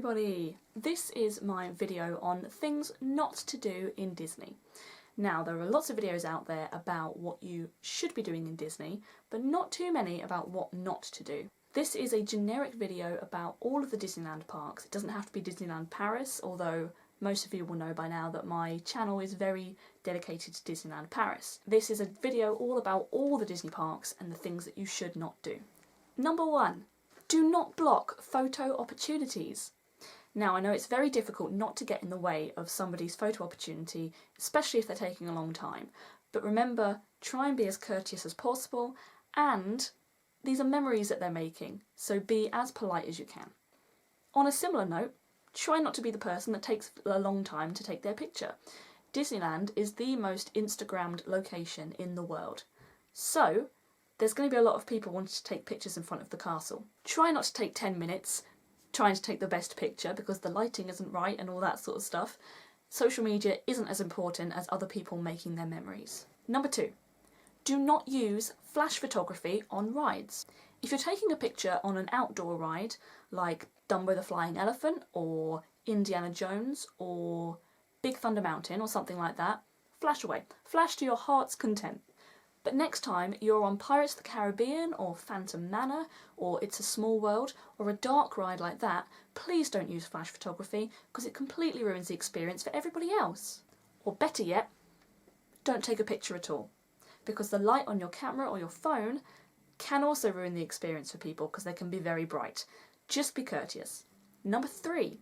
everybody! This is my video on things not to do in Disney. Now, there are lots of videos out there about what you should be doing in Disney, but not too many about what not to do. This is a generic video about all of the Disneyland parks. It doesn't have to be Disneyland Paris, although most of you will know by now that my channel is very dedicated to Disneyland Paris. This is a video all about all the Disney parks and the things that you should not do. Number 1. Do not block photo opportunities. Now, I know it's very difficult not to get in the way of somebody's photo opportunity, especially if they're taking a long time. But remember, try and be as courteous as possible, and these are memories that they're making, so be as polite as you can. On a similar note, try not to be the person that takes a long time to take their picture. Disneyland is the most Instagrammed location in the world. So, there's going to be a lot of people wanting to take pictures in front of the castle. Try not to take 10 minutes trying to take the best picture because the lighting isn't right and all that sort of stuff. Social media isn't as important as other people making their memories. Number 2. Do not use flash photography on rides. If you're taking a picture on an outdoor ride like Dumbo the Flying Elephant or Indiana Jones or Big Thunder Mountain or something like that, flash away. Flash to your heart's content. But next time you're on Pirates of the Caribbean or Phantom Manor or It's a Small World or a dark ride like that, please don't use flash photography because it completely ruins the experience for everybody else. Or better yet, don't take a picture at all, because the light on your camera or your phone can also ruin the experience for people because they can be very bright. Just be courteous. Number 3.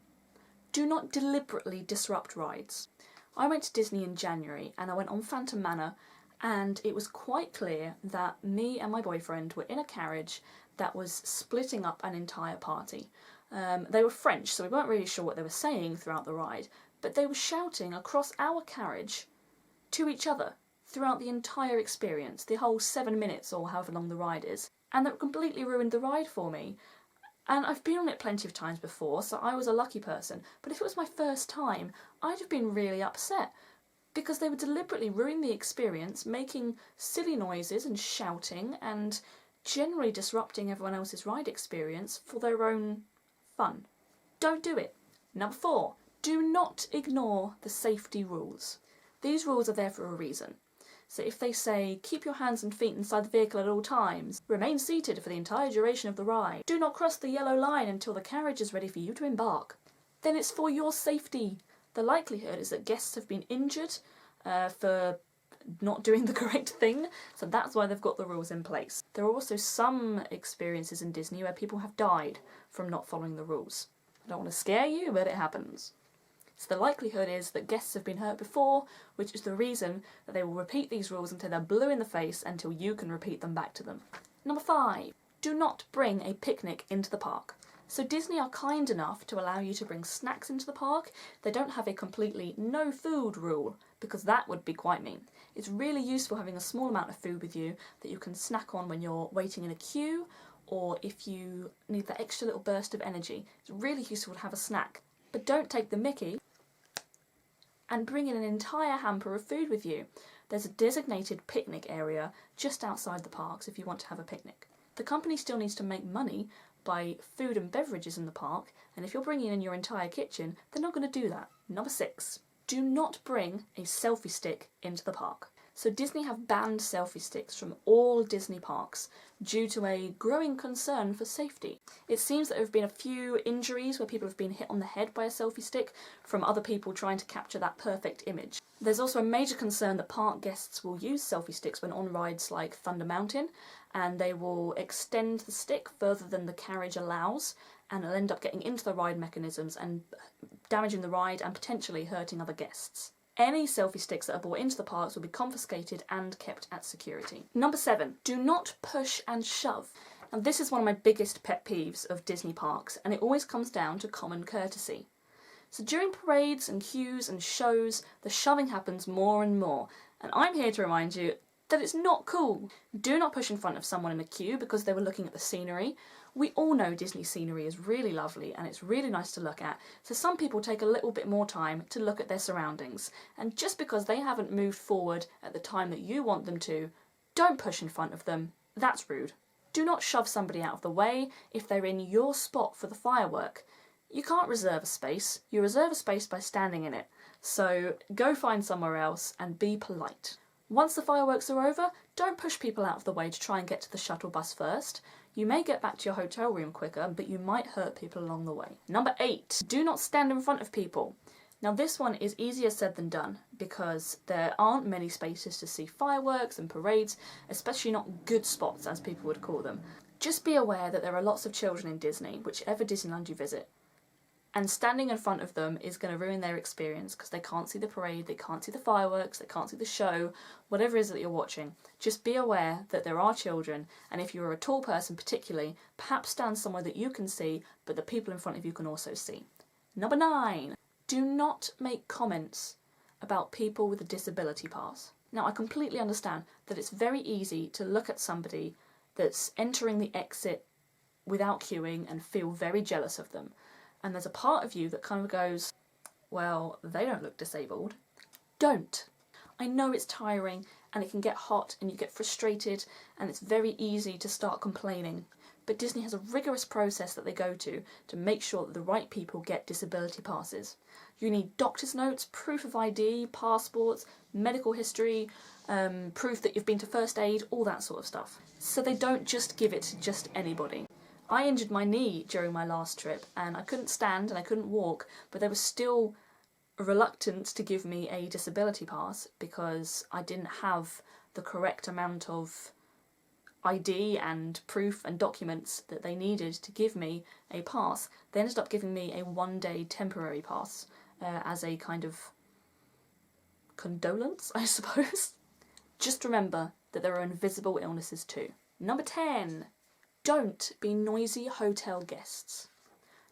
Do not deliberately disrupt rides. I went to Disney in January and I went on Phantom Manor, and it was quite clear that me and my boyfriend were in a carriage that was splitting up an entire party. They were French, so we weren't really sure what they were saying throughout the ride, but they were shouting across our carriage to each other throughout the entire experience, the whole 7 minutes or however long the ride is, and that completely ruined the ride for me. And I've been on it plenty of times before, so I was a lucky person, but if it was my first time, I'd have been really upset, because they were deliberately ruining the experience, making silly noises and shouting and generally disrupting everyone else's ride experience for their own fun. Don't do it. Number 4. Do not ignore the safety rules. These rules are there for a reason. So if they say, keep your hands and feet inside the vehicle at all times, remain seated for the entire duration of the ride, do not cross the yellow line until the carriage is ready for you to embark, then it's for your safety. The likelihood is that guests have been injured for not doing the correct thing, so that's why they've got the rules in place. There are also some experiences in Disney where people have died from not following the rules. I don't want to scare you, but it happens. So the likelihood is that guests have been hurt before, which is the reason that they will repeat these rules until they're blue in the face until you can repeat them back to them. Number 5. Do not bring a picnic into the park. So Disney are kind enough to allow you to bring snacks into the park. They don't have a completely no food rule, because that would be quite mean. It's really useful having a small amount of food with you that you can snack on when you're waiting in a queue, or if you need that extra little burst of energy. It's really useful to have a snack. But don't take the mickey and bring in an entire hamper of food with you. There's a designated picnic area just outside the parks if you want to have a picnic. The company still needs to make money by food and beverages in the park, and if you're bringing in your entire kitchen, they're not going to do that. Number 6. Do not bring a selfie stick into the park. So Disney have banned selfie sticks from all Disney parks due to a growing concern for safety. It seems that there have been a few injuries where people have been hit on the head by a selfie stick from other people trying to capture that perfect image. There's also a major concern that park guests will use selfie sticks when on rides like Thunder Mountain, and they will extend the stick further than the carriage allows, and it'll end up getting into the ride mechanisms and damaging the ride and potentially hurting other guests. Any selfie sticks that are brought into the parks will be confiscated and kept at security. Number 7. Do not push and shove. Now, this is one of my biggest pet peeves of Disney parks, and it always comes down to common courtesy. So during parades and queues and shows, the shoving happens more and more, and I'm here to remind you that it's not cool. Do not push in front of someone in a queue because they were looking at the scenery. We all know Disney scenery is really lovely and it's really nice to look at, so some people take a little bit more time to look at their surroundings, and just because they haven't moved forward at the time that you want them to, don't push in front of them. That's rude. Do not shove somebody out of the way if they're in your spot for the firework. You can't reserve a space. You reserve a space by standing in it. So go find somewhere else and be polite. Once the fireworks are over, don't push people out of the way to try and get to the shuttle bus first. You may get back to your hotel room quicker, but you might hurt people along the way. Number 8, do not stand in front of people. Now this one is easier said than done because there aren't many spaces to see fireworks and parades, especially not good spots as people would call them. Just be aware that there are lots of children in Disney, whichever Disneyland you visit, and standing in front of them is going to ruin their experience because they can't see the parade, they can't see the fireworks, they can't see the show, whatever it is that you're watching. Just be aware that there are children, and if you're a tall person particularly, perhaps stand somewhere that you can see, but the people in front of you can also see. Number 9, do not make comments about people with a disability pass. Now I completely understand that it's very easy to look at somebody that's entering the exit without queuing and feel very jealous of them. And there's a part of you that kind of goes, well, they don't look disabled. Don't. I know it's tiring and it can get hot and you get frustrated and it's very easy to start complaining. But Disney has a rigorous process that they go to make sure that the right people get disability passes. You need doctor's notes, proof of ID, passports, medical history, proof that you've been to first aid, all that sort of stuff. So they don't just give it to just anybody. I injured my knee during my last trip and I couldn't stand and I couldn't walk, but they were still reluctant to give me a disability pass because I didn't have the correct amount of ID and proof and documents that they needed to give me a pass. They ended up giving me a 1-day temporary pass as a kind of condolence, I suppose. Just remember that there are invisible illnesses too. Number 10. Don't be noisy hotel guests.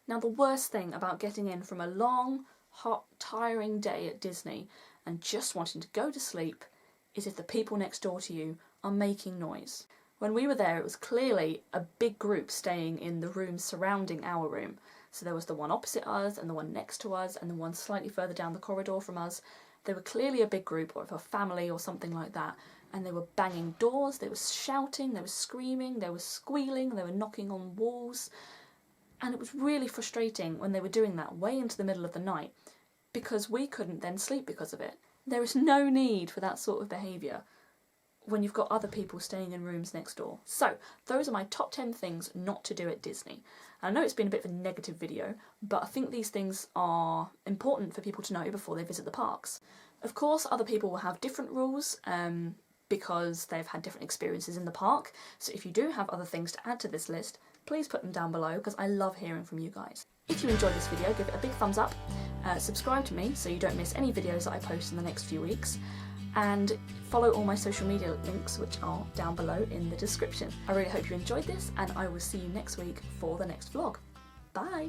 Now the worst thing about getting in from a long, hot, tiring day at Disney and just wanting to go to sleep is if the people next door to you are making noise. When we were there, it was clearly a big group staying in the rooms surrounding our room. So there was the one opposite us and the one next to us and the one slightly further down the corridor from us. They were clearly a big group or a family or something like that. And they were banging doors, they were shouting, they were screaming, they were squealing, they were knocking on walls. And it was really frustrating when they were doing that way into the middle of the night because we couldn't then sleep because of it. There is no need for that sort of behaviour when you've got other people staying in rooms next door. So, those are my top 10 things not to do at Disney. I know it's been a bit of a negative video, but I think these things are important for people to know before they visit the parks. Of course, other people will have different rules, because they've had different experiences in the park. So if you do have other things to add to this list, please put them down below because I love hearing from you guys. If you enjoyed this video, give it a big thumbs up, subscribe to me so you don't miss any videos that I post in the next few weeks, and follow all my social media links which are down below in the description. I really hope you enjoyed this and I will see you next week for the next vlog. Bye!